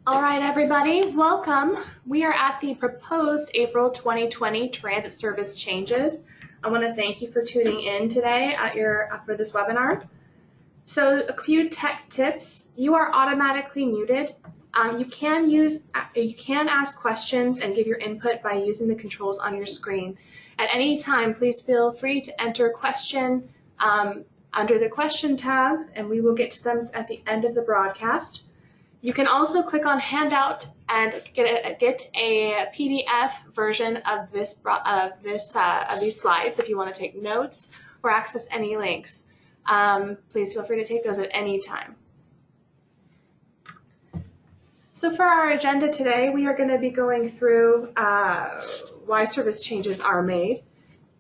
All right, everybody, welcome. We are at the proposed April 2020 transit service changes. I want to thank you for tuning in today for this webinar. So a few tech tips. You are automatically muted. You can ask questions and give your input by using the controls on your screen. At any time, please feel free to enter question under the question tab, and we will get to them at the end of the broadcast. You can also click on Handout and get a PDF version of these slides if you want to take notes or access any links. Please feel free to take those at any time. So for our agenda today, we are going to be going through why service changes are made,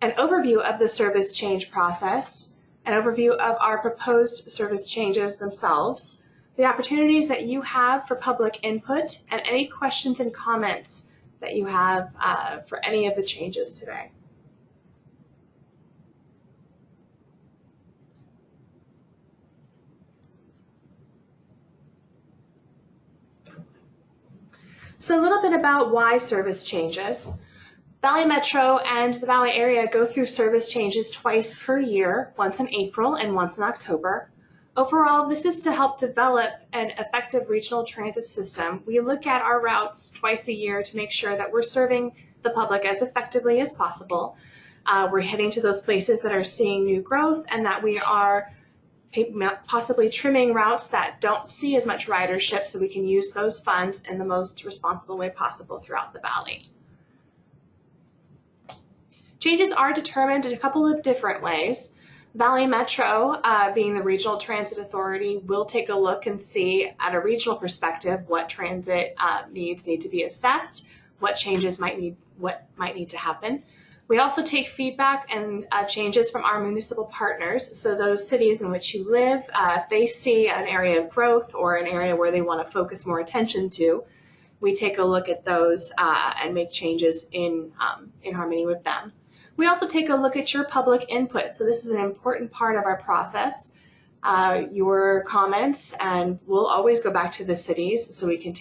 an overview of the service change process, an overview of our proposed service changes themselves, the opportunities that you have for public input, and any questions and comments that you have for any of the changes today. So a little bit about why service changes. Valley Metro and the Valley area go through service changes twice per year, once in April and once in October. Overall, this is to help develop an effective regional transit system. We look at our routes twice a year to make sure that we're serving the public as effectively as possible. We're heading to those places that are seeing new growth, and that we are possibly trimming routes that don't see as much ridership, so we can use those funds in the most responsible way possible throughout the valley. Changes are determined in a couple of different ways. Valley Metro, being the regional transit authority, will take a look and see at a regional perspective what transit needs need to be assessed, what changes might need to happen. We also take feedback and changes from our municipal partners. So those cities in which you live, if they see an area of growth or an area where they want to focus more attention to, we take a look at those and make changes in harmony with them. We also take a look at your public input. So this is an important part of our process. Your comments, and we'll always go back to the cities so we can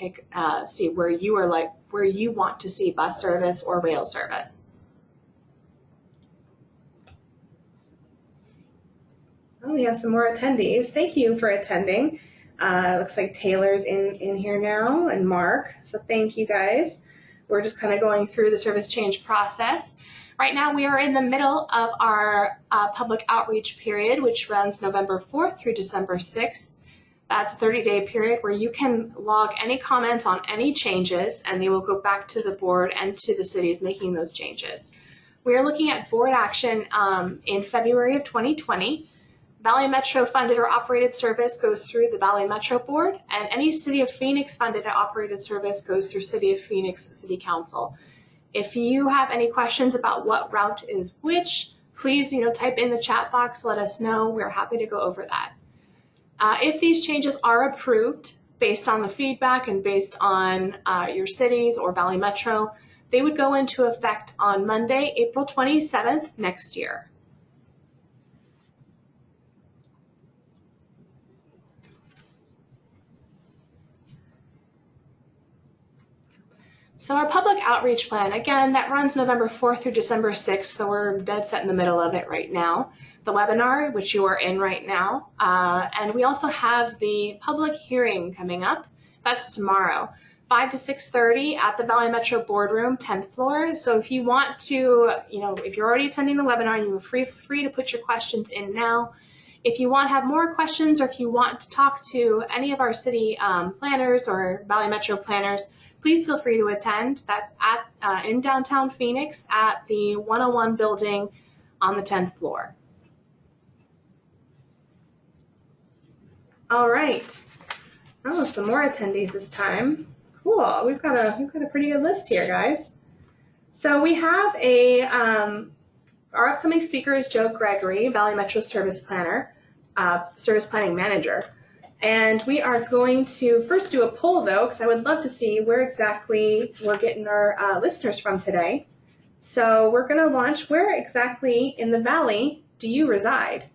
see where you want to see bus service or rail service. Oh, we have some more attendees. Thank you for attending. Looks like Taylor's in here now, and Mark. So thank you guys. We're just kind of going through the service change process. Right now we are in the middle of our public outreach period, which runs November 4th through December 6th. That's a 30-day period where you can log any comments on any changes, and they will go back to the board and to the cities making those changes. We are looking at board action in February of 2020. Valley Metro funded or operated service goes through the Valley Metro Board, and any City of Phoenix funded or operated service goes through City of Phoenix City Council. If you have any questions about what route is which, please type in the chat box, let us know. We're happy to go over that. If these changes are approved based on the feedback and based on your cities or Valley Metro, they would go into effect on Monday, April 27th next year. So our public outreach plan, again, that runs November 4th through December 6th, so we're dead set in the middle of it right now. The webinar, which you are in right now, and we also have the public hearing coming up. That's tomorrow, 5 to 6:30 at the Valley Metro Boardroom, 10th floor. So if you want to, if you're already attending the webinar, you're free to put your questions in now. If you want to have more questions, or if you want to talk to any of our city planners or Valley Metro planners, please feel free to attend. That's in downtown Phoenix at the 101 building on the 10th floor. All right. Oh, some more attendees this time. Cool. We've got a pretty good list here, guys. So we have our upcoming speaker is Joe Gregory, Valley Metro Service Planner, Service Planning Manager. And we are going to first do a poll, though, because I would love to see where exactly we're getting our listeners from today. So we're going to launch, where exactly in the Valley do you reside?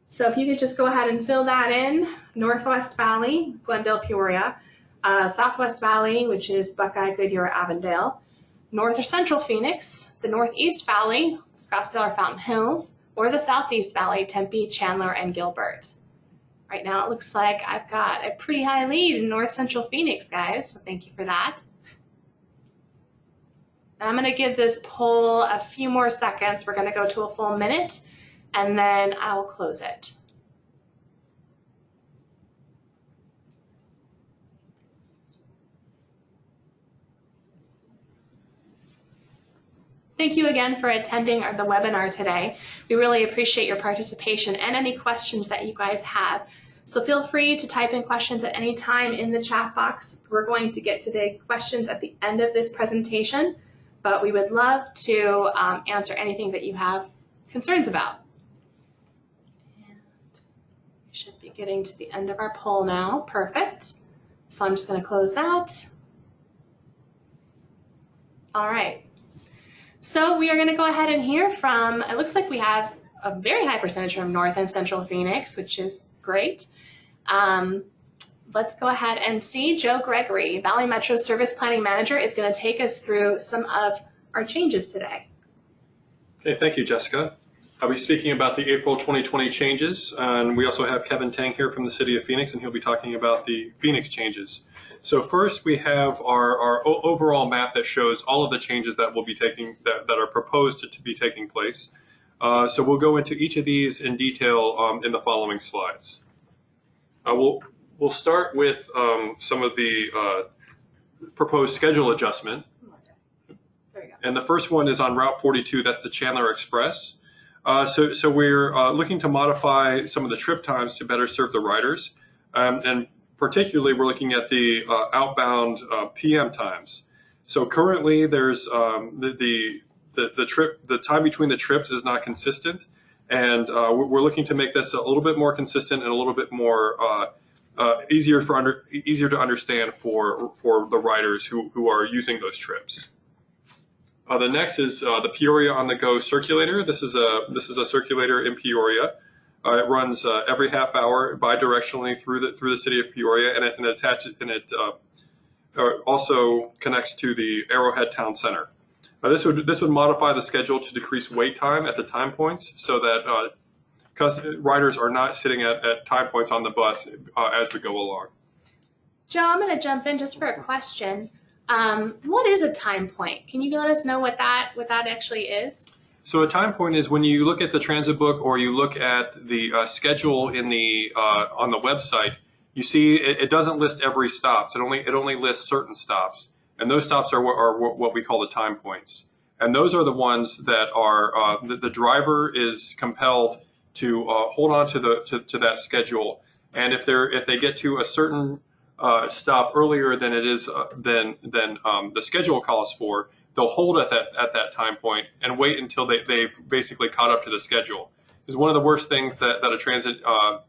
So if you could just go ahead and fill that in, Northwest Valley, Glendale, Peoria. Southwest Valley, which is Buckeye, Goodyear, Avondale, North or Central Phoenix, the Northeast Valley, Scottsdale or Fountain Hills, or the Southeast Valley, Tempe, Chandler, and Gilbert. Right now it looks like I've got a pretty high lead in North Central Phoenix, guys, so thank you for that. And I'm going to give this poll a few more seconds. We're going to go to a full minute, and then I'll close it. Thank you again for attending the webinar today. We really appreciate your participation and any questions that you guys have. So feel free to type in questions at any time in the chat box. We're going to get to the questions at the end of this presentation, but we would love to answer anything that you have concerns about. And we should be getting to the end of our poll now. Perfect. So I'm just going to close that. All right. So we are going to go ahead and hear from, it looks like we have a very high percentage from North and Central Phoenix, which is great. Let's go ahead and see Joe Gregory, Valley Metro Service Planning Manager, is going to take us through some of our changes today. Okay, thank you, Jessica. I'll be speaking about the April 2020 changes, and we also have Kevin Tang here from the City of Phoenix, and he'll be talking about the Phoenix changes. So first, we have our overall map that shows all of the changes that will be that are proposed to be taking place. So we'll go into each of these in detail in the following slides. We'll start with some of the proposed schedule adjustment. There we go. And the first one is on Route 42. That's the Chandler Express. So we're looking to modify some of the trip times to better serve the riders, and particularly we're looking at the outbound PM times. So currently there's the time between the trips is not consistent, and we're looking to make this a little bit more consistent and a little bit more easier to understand for the riders who are using those trips. The next is the Peoria OnTheGo Circulator. This is a circulator in Peoria. It runs every half hour bidirectionally through the city of Peoria, and it also connects to the Arrowhead Town Center. This would modify the schedule to decrease wait time at the time points, so that riders are not sitting at time points on the bus as we go along. Joe, I'm going to jump in just for a question. What is a time point? Can you let us know what that actually is? So a time point is when you look at the transit book or you look at the schedule in the on the website, you see it doesn't list every stop. It only lists certain stops, and those stops are what we call the time points. And those are the ones that are the driver is compelled to hold on to that schedule. And if they get to a certain stop earlier than it is than the schedule calls for, they'll hold at that time point and wait until they've basically caught up to the schedule. Because one of the worst things that a transit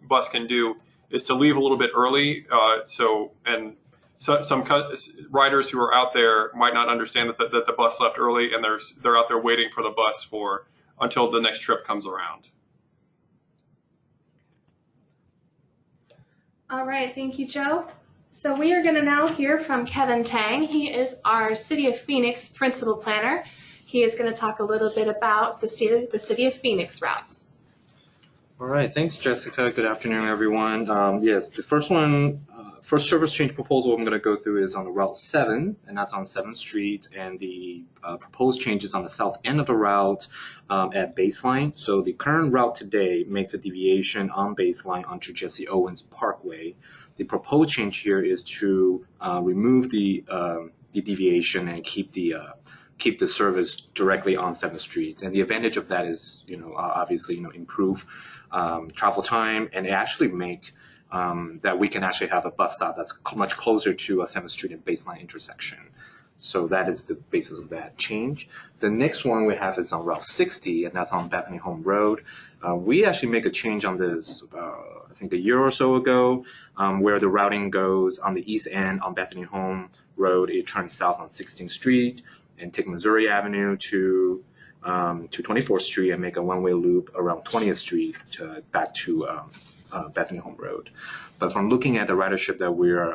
bus can do is to leave a little bit early. Some riders who are out there might not understand that the bus left early, and they're out there waiting for the bus until the next trip comes around. All right, thank you, Joe. So we are going to now hear from Kevin Tang. He is our City of Phoenix Principal Planner. He is going to talk a little bit about the City of Phoenix routes. All right, thanks, Jessica. Good afternoon, everyone. Yes, the first service change proposal I'm going to go through is on Route 7, and that's on 7th Street, and the proposed changes on the south end of the route at Baseline. So the current route today makes a deviation on Baseline onto Jesse Owens Parkway. The proposed change here is to remove the deviation and keep the service directly on 7th Street. And the advantage of that is, obviously, improve travel time, and actually make that we can actually have a bus stop that's much closer to 7th Street and Baseline intersection. So that is the basis of that change. The next one we have is on Route 60, and that's on Bethany Home Road. We actually make a change on this, I think a year or so ago, where the routing goes on the east end on Bethany Home Road. It turns south on 16th Street and take Missouri Avenue to 24th Street and make a one-way loop around 20th Street back to Bethany Home Road. But from looking at the ridership that we're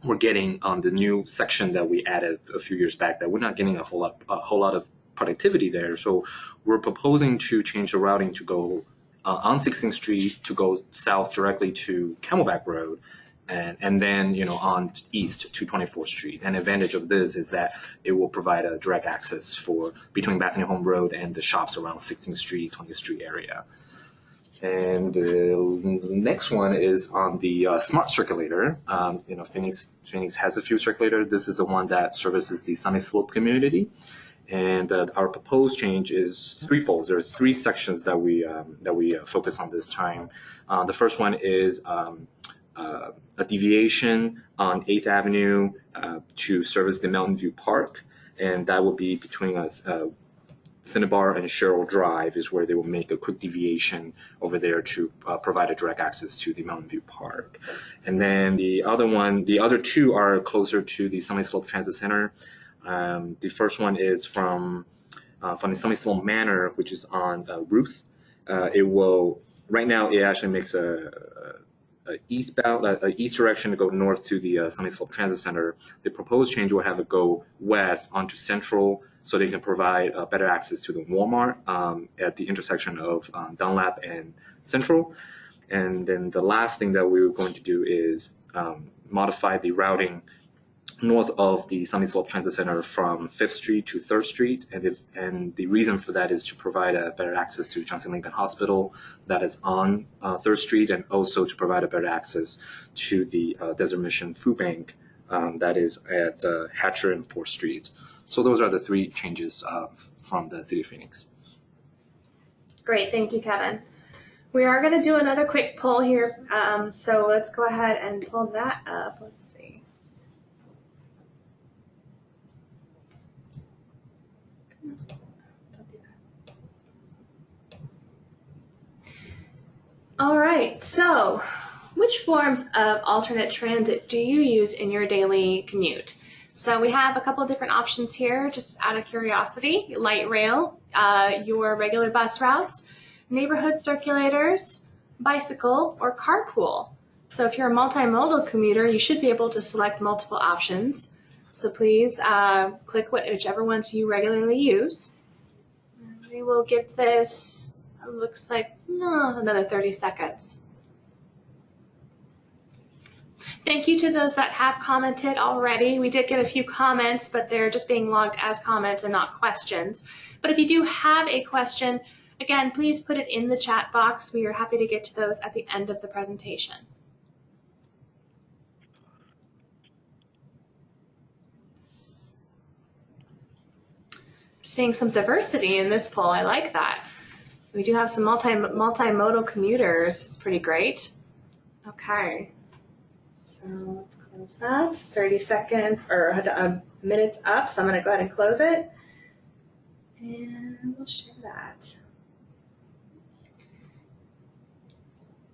we're getting on the new section that we added a few years back, that we're not getting a whole lot of productivity there. So we're proposing to change the routing to go on 16th Street to go south directly to Camelback Road, and then on east to 24th Street. An advantage of this is that it will provide a direct access for between Bethany Home Road and the shops around 16th Street, 20th Street area. And the next one is on the Smart Circulator. Phoenix has a few circulators. This is the one that services the Sunny Slope community. And our proposed change is threefold. There are three sections that we focus on this time. The first one is a deviation on 8th Avenue to service the Mountain View Park, and that will be between us. Cinnabar and Sherrill Drive is where they will make a quick deviation over there to provide a direct access to the Mountain View Park. And then the other two are closer to the Sunny Slope Transit Center. The first one is from the Sunny Slope Manor, which is on Ruth. Right now it actually makes a east direction to go north to the Sunny Slope Transit Center. The proposed change will have it go west onto Central, so they can provide better access to the Walmart at the intersection of Dunlap and Central. And then the last thing that we were going to do is modify the routing north of the Sunny Slope Transit Center from 5th Street to 3rd Street. And the reason for that is to provide a better access to Johnson Lincoln Hospital that is on 3rd Street, and also to provide a better access to the Desert Mission Food Bank that is at Hatcher and 4th Street. So those are the three changes from the City of Phoenix. Great, thank you, Kevin. We are going to do another quick poll here, so let's go ahead and pull that up. Let's see. All right, so which forms of alternate transit do you use in your daily commute? So we have a couple of different options here, just out of curiosity: light rail, your regular bus routes, neighborhood circulators, bicycle, or carpool. So if you're a multimodal commuter, you should be able to select multiple options. So please click whichever ones you regularly use. And we will give this, it looks like another 30 seconds. Thank you to those that have commented already. We did get a few comments, but they're just being logged as comments and not questions. But if you do have a question, again, please put it in the chat box. We are happy to get to those at the end of the presentation. Seeing some diversity in this poll. I like that. We do have some multimodal commuters. It's pretty great. Okay. So let's close that. 30 seconds or minutes up, so I'm going to go ahead and close it. And we'll share that.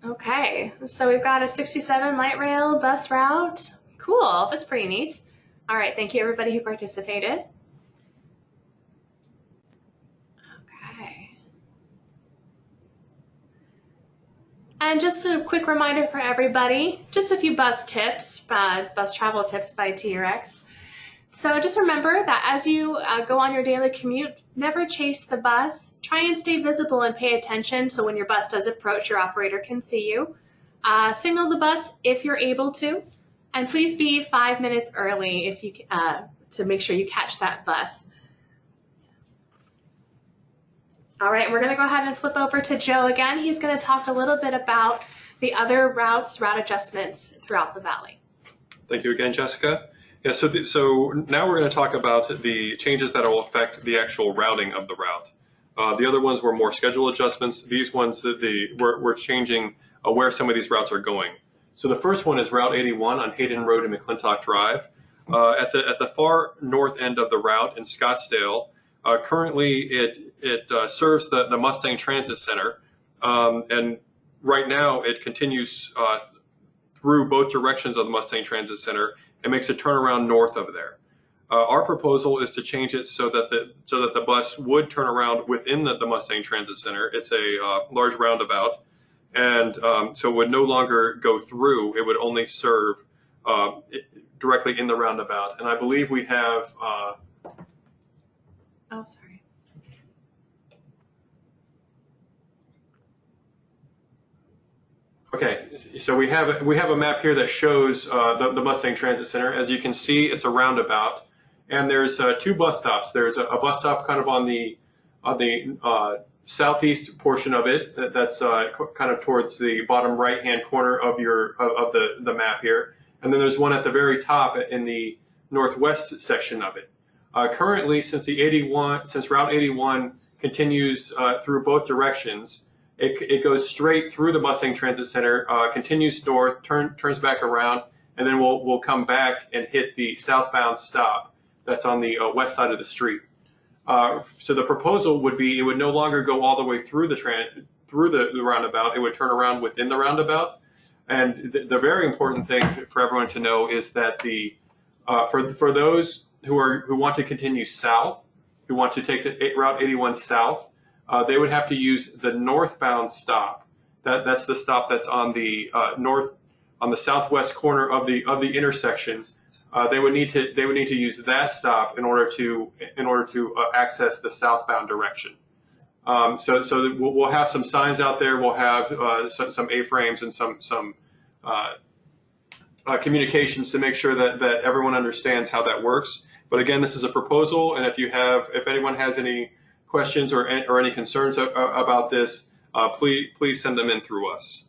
Okay, so we've got a 67 light rail bus route. Cool, that's pretty neat. All right, thank you everybody who participated. And just a quick reminder for everybody, just a few bus tips, bus travel tips by TRX. So just remember that as you go on your daily commute, never chase the bus. Try and stay visible and pay attention so when your bus does approach, your operator can see you. Signal the bus if you're able to, and please be 5 minutes early if you to make sure you catch that bus. All right, we're going to go ahead and flip over to Joe again. He's going to talk a little bit about the other route adjustments throughout the valley. Thank you again, Jessica. Yeah, so now we're going to talk about the changes that will affect the actual routing of the route. The other ones were more schedule adjustments. These ones, we're changing where some of these routes are going. So the first one is Route 81 on Hayden Road and McClintock Drive. At the far north end of the route in Scottsdale, currently it serves the Mustang Transit Center, and right now it continues through both directions of the Mustang Transit Center and makes a turnaround north of there. Our proposal is to change it so that the bus would turn around within the Mustang Transit Center. It's a large roundabout, and so it would no longer go through. It would only serve directly in the roundabout. And I believe we have. Oh, sorry. Okay, so we have a map here that shows the Mustang Transit Center. As you can see, it's a roundabout, and there's two bus stops. There's a bus stop kind of on the southeast portion of it. That's kind of towards the bottom right-hand corner of the map here, and then there's one at the very top in the northwest section of it. Currently, since Route 81 continues through both directions. It goes straight through the Mustang Transit Center, continues north, turns back around, and then we'll come back and hit the southbound stop that's on the west side of the street. So the proposal would be it would no longer go all the way through the roundabout. It would turn around within the roundabout. And the very important thing for everyone to know is that for those who want to continue south, who want to take the Route 81 south, they would have to use the northbound stop. That's the stop that's on the southwest corner of the intersection. They would need to use that stop in order to access the southbound direction. So we'll have some signs out there. We'll have some A-frames and some communications to make sure that everyone understands how that works. But again, this is a proposal, and if anyone has any questions or any concerns about this, please send them in through us.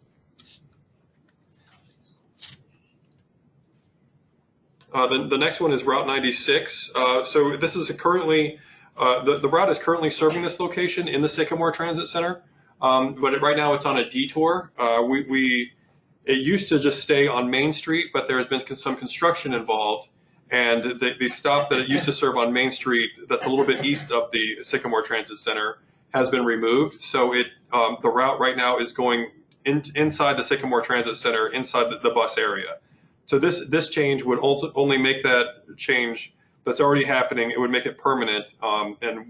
The next one is Route 96. So this is currently, the route is currently serving this location in the Sycamore Transit Center, but right now it's on a detour. It used to just stay on Main Street, but there has been some construction involved. And the stop that it used to serve on Main Street, that's a little bit east of the Sycamore Transit Center, has been removed. So the route right now is going inside the Sycamore Transit Center, inside the bus area. So this change would only make that change that's already happening. It would make it permanent, and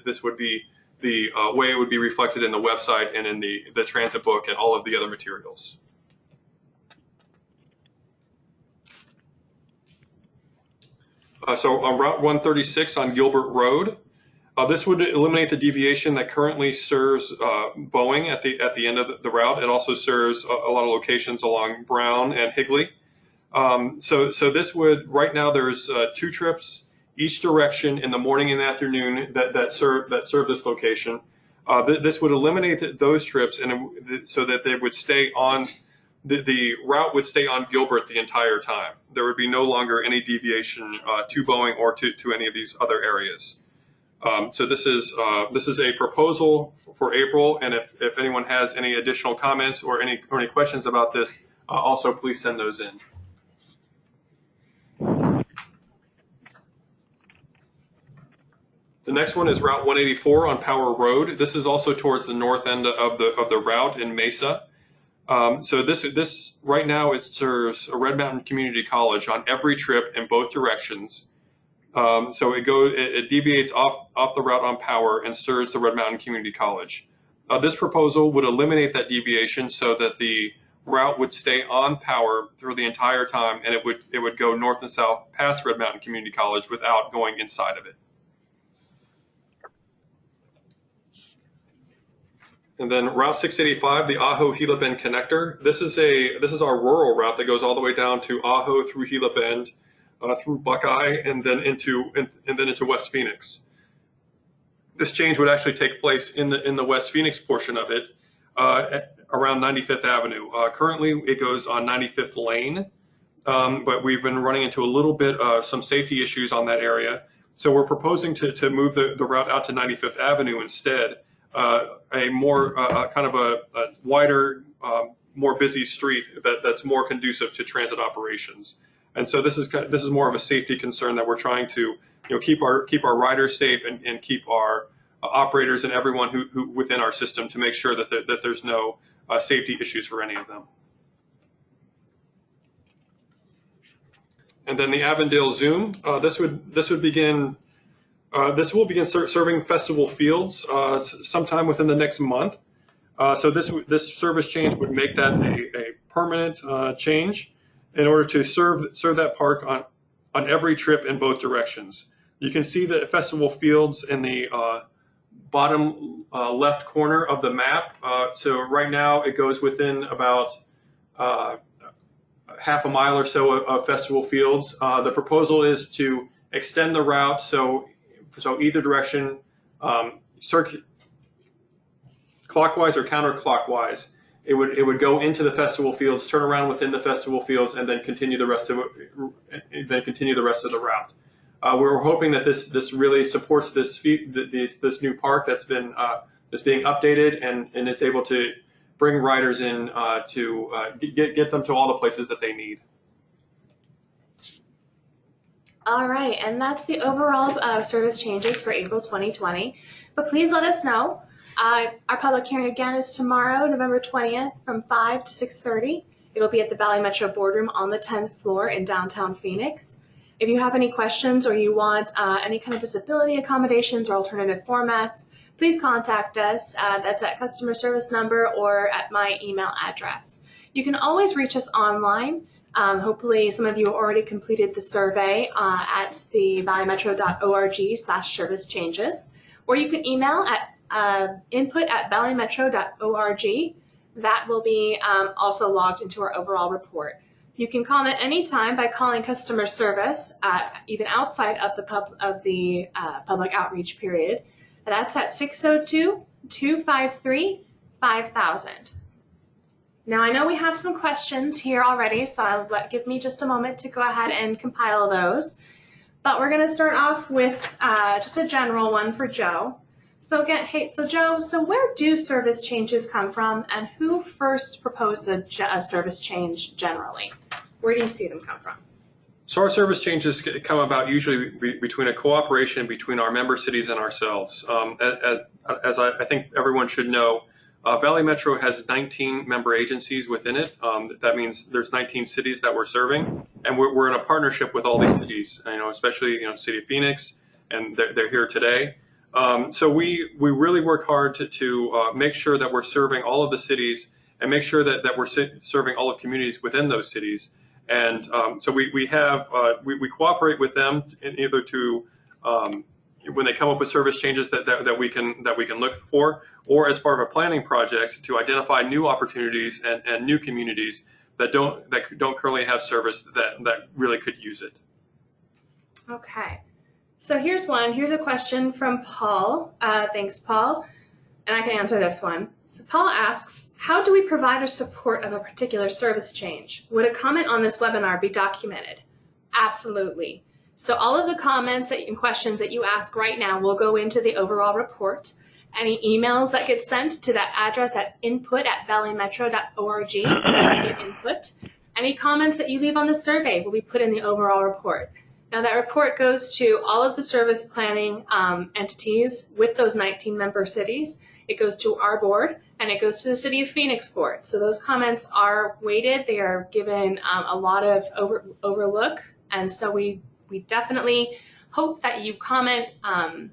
this would be the way it would be reflected in the website and in the transit book and all of the other materials. So on Route 136 on Gilbert Road, this would eliminate the deviation that currently serves Boeing at the end of the route. It also serves a lot of locations along Brown and Higley. So this would, right now there's 2 trips each direction in the morning and afternoon that serve this location. This would eliminate those trips, and so that they would stay on. The route would stay on Gilbert the entire time. There would be no longer any deviation to Boeing or to any of these other areas. So this is a proposal for April, and if anyone has any additional comments or any questions about this, also please send those in. The next one is Route 184 on Power Road. This is also towards the north end of the route in Mesa. So this right now it serves a Red Mountain Community College on every trip in both directions. So it deviates off the route on Power and serves the Red Mountain Community College. This proposal would eliminate that deviation so that the route would stay on Power through the entire time, and it would go north and south past Red Mountain Community College without going inside of it. And then Route 685, the Ajo Gila Bend connector. This is our rural route that goes all the way down to Ajo through Gila Bend, through Buckeye, and then into West Phoenix. This change would actually take place in the West Phoenix portion of it, around 95th Avenue. Currently, it goes on 95th Lane, but we've been running into a little bit of some safety issues on that area. So we're proposing to move the route out to 95th Avenue instead. A more kind of a wider, more busy street that's more conducive to transit operations. And so this is more of a safety concern that we're trying to keep our riders safe and keep our operators and everyone who within our system to make sure that there's no safety issues for any of them. And then the Avondale Zoom, this will begin serving festival fields sometime within the next month. So this service change would make that a permanent change in order to serve that park on every trip in both directions. You can see the festival fields in the bottom left corner of the map. So right now it goes within about half a mile or so of festival fields. The proposal is to extend the route so either direction, clockwise or counterclockwise, it would go into the festival fields, turn around within the festival fields, and then continue the rest of the route. We're hoping that this really supports this new park that's being updated, and it's able to bring riders in to get them to all the places that they need. All right, and that's the overall service changes for April 2020. But please let us know. Our public hearing again is tomorrow, November 20th, from 5 to 6:30. It will be at the Valley Metro Boardroom on the 10th floor in downtown Phoenix. If you have any questions or you want any kind of disability accommodations or alternative formats, please contact us. That's at customer service number or at my email address. You can always reach us online. Hopefully some of you already completed the survey at the valleymetro.org/service changes, or you can email at input@valleymetro.org. That will be also logged into our overall report. You can comment anytime by calling customer service, even outside of the public outreach period. That's at 602-253-5000. Now I know we have some questions here already, so give me just a moment to go ahead and compile those. But we're going to start off with just a general one for Joe. So again, Joe, where do service changes come from, and who first proposed a service change generally? Where do you see them come from? So our service changes come about usually between a cooperation between our member cities and ourselves. As I think everyone should know, Valley Metro has 19 member agencies within it. That means there's 19 cities that we're serving, and we're in a partnership with all these cities. Especially the city of Phoenix, and they're here today. So we really work hard to make sure that we're serving all of the cities and make sure that we're serving all of communities within those cities. And so we cooperate with them in either to when they come up with service changes that we can look for, or as part of a planning project to identify new opportunities and new communities that don't currently have service that really could use it. Okay. So here's a question from Paul. Thanks, Paul. And I can answer this one. So Paul asks, how do we provide our support of a particular service change? Would a comment on this webinar be documented? Absolutely. So all of the comments and questions that you ask right now will go into the overall report. Any emails that get sent to that address at input@valleymetro.org, input. Any comments that you leave on the survey will be put in the overall report. Now that report goes to all of the service planning entities with those 19 member cities. It goes to our board, and it goes to the City of Phoenix board. So those comments are weighted. They are given a lot of overlook, and so we definitely hope that you comment and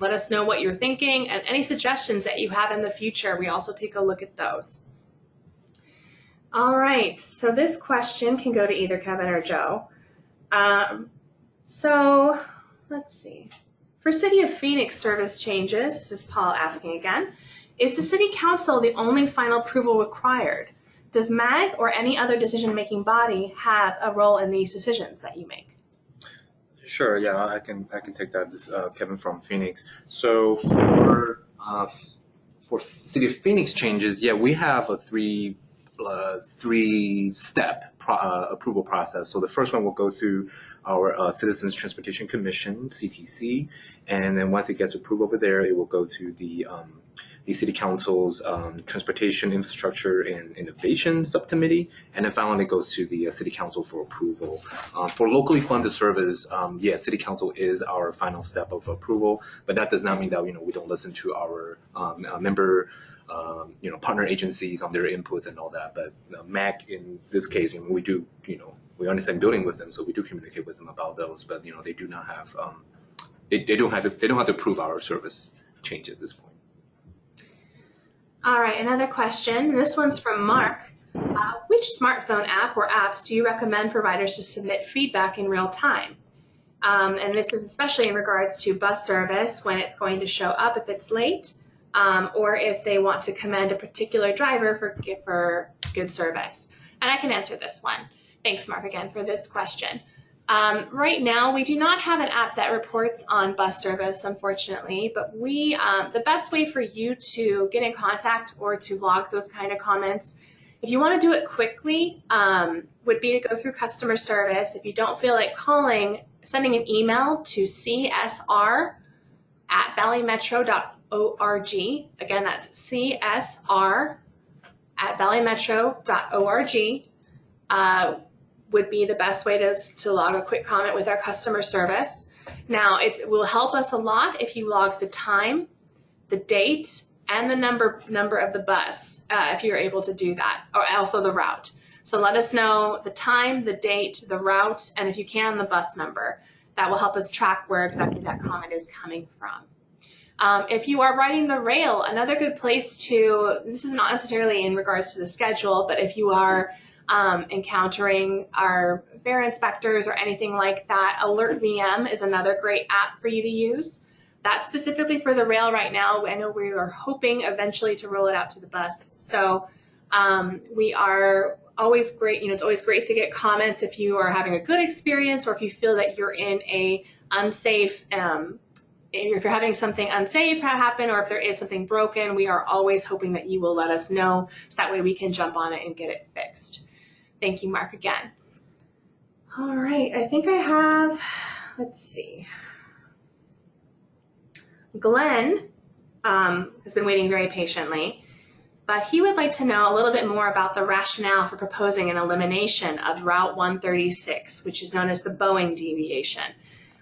let us know what you're thinking, and any suggestions that you have in the future. We also take a look at those. All right, so this question can go to either Kevin or Joe. So let's see. For City of Phoenix service changes, this is Paul asking again, is the City Council the only final approval required? Does MAG or any other decision-making body have a role in these decisions that you make? Sure, yeah, I can take that. This Kevin from Phoenix. So for City of Phoenix changes, yeah, we have a three-step approval process. So the first one will go through our Citizens Transportation Commission, CTC, and then once it gets approved over there, it will go to the City Council's Transportation Infrastructure and Innovation Subcommittee, and then finally it goes to the City Council for approval. For locally funded service, yeah, City Council is our final step of approval, but that does not mean that we don't listen to our member partner agencies on their inputs and all that. But MAC in this case, we do, we understand building with them, so we do communicate with them about those. But they do not have, they don't have to approve our service changes at this point. All right, another question. This one's from Mark. Which smartphone app or apps do you recommend for riders to submit feedback in real time? And this is especially in regards to bus service, when it's going to show up if it's late, or if they want to commend a particular driver for good service. And I can answer this one. Thanks, Mark, again for this question. Right now, we do not have an app that reports on bus service, unfortunately, but the best way for you to get in contact or to log those kind of comments, if you want to do it quickly, would be to go through customer service. If you don't feel like calling, sending an email to csr@valleymetro.org. Again, that's csr@valleymetro.org. Would be the best way to log a quick comment with our customer service. Now, it will help us a lot if you log the time, the date, and the number of the bus, if you're able to do that, or also the route. So let us know the time, the date, the route, and if you can, the bus number. That will help us track where exactly that comment is coming from. If you are riding the rail, another good place this is not necessarily in regards to the schedule, but if you are encountering our fare inspectors or anything like that, Alert VM is another great app for you to use. That's specifically for the rail right now. I know we are hoping eventually to roll it out to the bus. So we are always great. It's always great to get comments if you are having a good experience or if you feel that you're in a unsafe, if you're having something unsafe happen or if there is something broken, we are always hoping that you will let us know so that way we can jump on it and get it fixed. Thank you, Mark, again. All right, I think I have, let's see. Glenn has been waiting very patiently, but he would like to know a little bit more about the rationale for proposing an elimination of Route 136, which is known as the Boeing Deviation,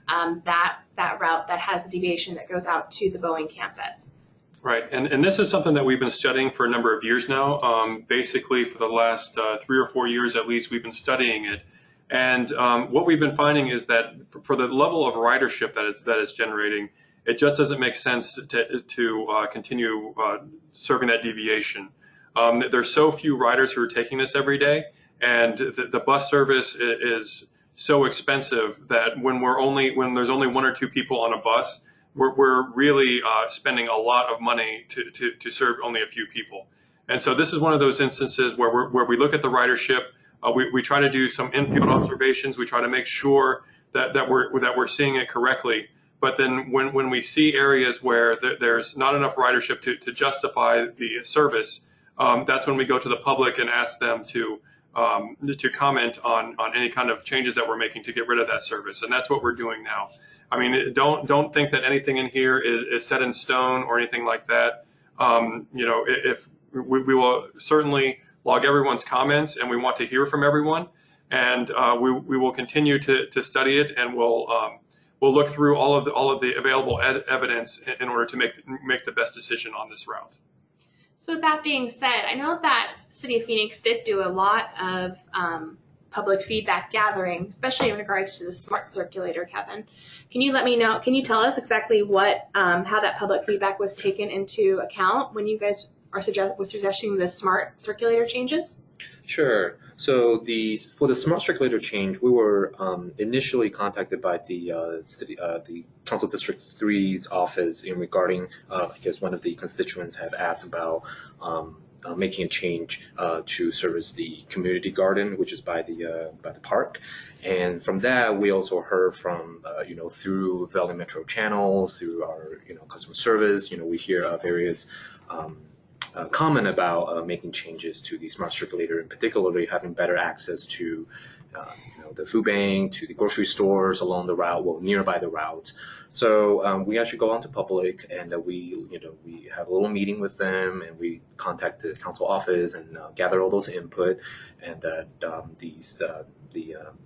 that route that has the deviation that goes out to the Boeing campus. Right, and this is something that we've been studying for a number of years now. Basically, for the last 3 or 4 years at least, we've been studying it. And what we've been finding is that for the level of ridership that it's generating, it just doesn't make sense to continue serving that deviation. There's so few riders who are taking this every day, and the bus service is so expensive that when there's only 1 or 2 people on a bus, we're really spending a lot of money to serve only a few people. And so this is one of those instances where we look at the ridership, we try to do some in-field observations, we try to make sure that we're seeing it correctly. But then when we see areas where there's not enough ridership to justify the service, that's when we go to the public and ask them to comment on any kind of changes that we're making to get rid of that service. And that's what we're doing now. I mean, don't think that anything in here is set in stone or anything like that. If we will certainly log everyone's comments, and we want to hear from everyone, and we will continue to study it, and we'll look through all of the available evidence in order to make the best decision on this route. So that being said, I know that City of Phoenix did do a lot of public feedback gathering, especially in regards to the Smartcirculator, Kevin. Can you let me know, can you tell us exactly how that public feedback was taken into account when you guys were suggesting the Smartcirculator changes? Sure. So for the Smartcirculator change, we were initially contacted by the Council District 3's office in regarding, I guess one of the constituents had asked about making a change to service the community garden, which is by the park. And from that, we also heard from through Valley Metro channels, through our customer service. We hear various comment about making changes to the Smartcirculator, and particularly having better access to the food bank, to the grocery stores along the route, nearby the route. So we actually go on to public, and we have a little meeting with them, and we contact the council office and gather all those input. And the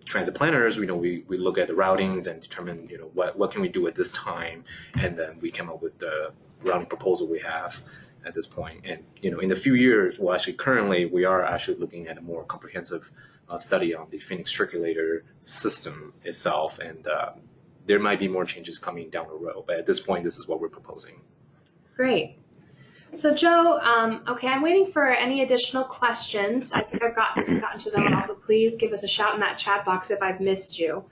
transit planners, we look at the routings and determine what can we do at this time, and then we come up with the routing proposal we have at this point. And in a few years, currently we are actually looking at a more comprehensive study on the Phoenix Circulator system itself, and there might be more changes coming down the road, but at this point this is what we're proposing. Great. So Joe, okay, I'm waiting for any additional questions. I think I've gotten to them all, but please give us a shout in that chat box if I've missed you.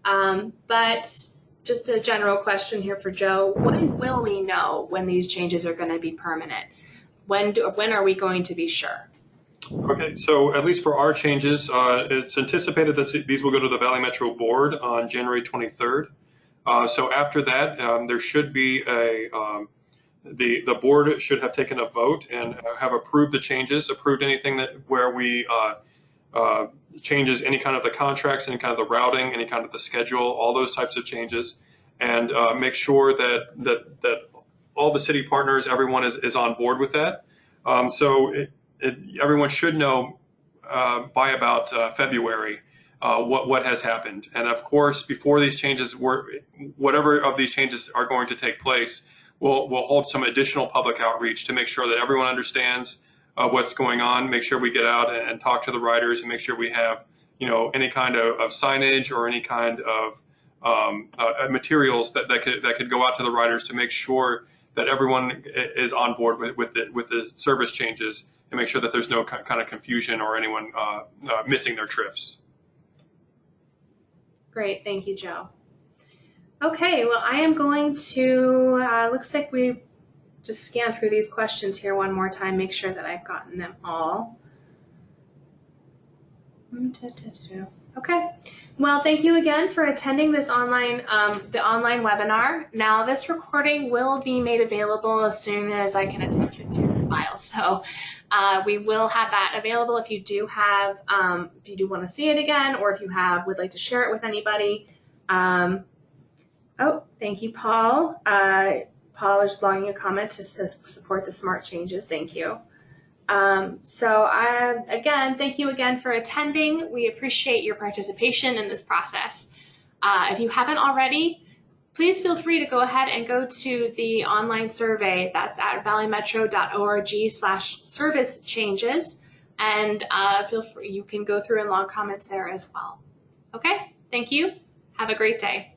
But just a general question here for Joe. When will we know when these changes are going to be permanent? When are we going to be sure? Okay, so at least for our changes, it's anticipated that these will go to the Valley Metro Board on January 23rd. So after that, there should be the board should have taken a vote and have approved the changes, approved anything that where we changes any kind of the contracts, any kind of the routing, any kind of the schedule, all those types of changes, and make sure that all the city partners, everyone is on board with that. So everyone should know by about February what has happened. And of course, before these changes whatever of these changes are going to take place, we'll hold some additional public outreach to make sure that everyone understands what's going on, make sure we get out and talk to the riders, and make sure we have, any kind of signage or any kind of materials that could go out to the riders to make sure that everyone is on board with the service changes, and make sure that there's no kind of confusion or anyone missing their trips. Great, thank you, Joe. Okay, well, I am going to, looks like we just scan through these questions here one more time, make sure that I've gotten them all. Okay, well, thank you again for attending this online, the online webinar. Now, this recording will be made available as soon as I can attach it to this file. So we will have that available if you do have, if you do want to see it again, or if you would like to share it with anybody. Oh, thank you, Paul. Paul is logging a comment to support the smart changes. Thank you. Again, thank you again for attending. We appreciate your participation in this process. If you haven't already, please feel free to go ahead and go to the online survey. That's at valleymetro.org/service changes. And feel free, you can go through and log comments there as well. Okay, thank you. Have a great day.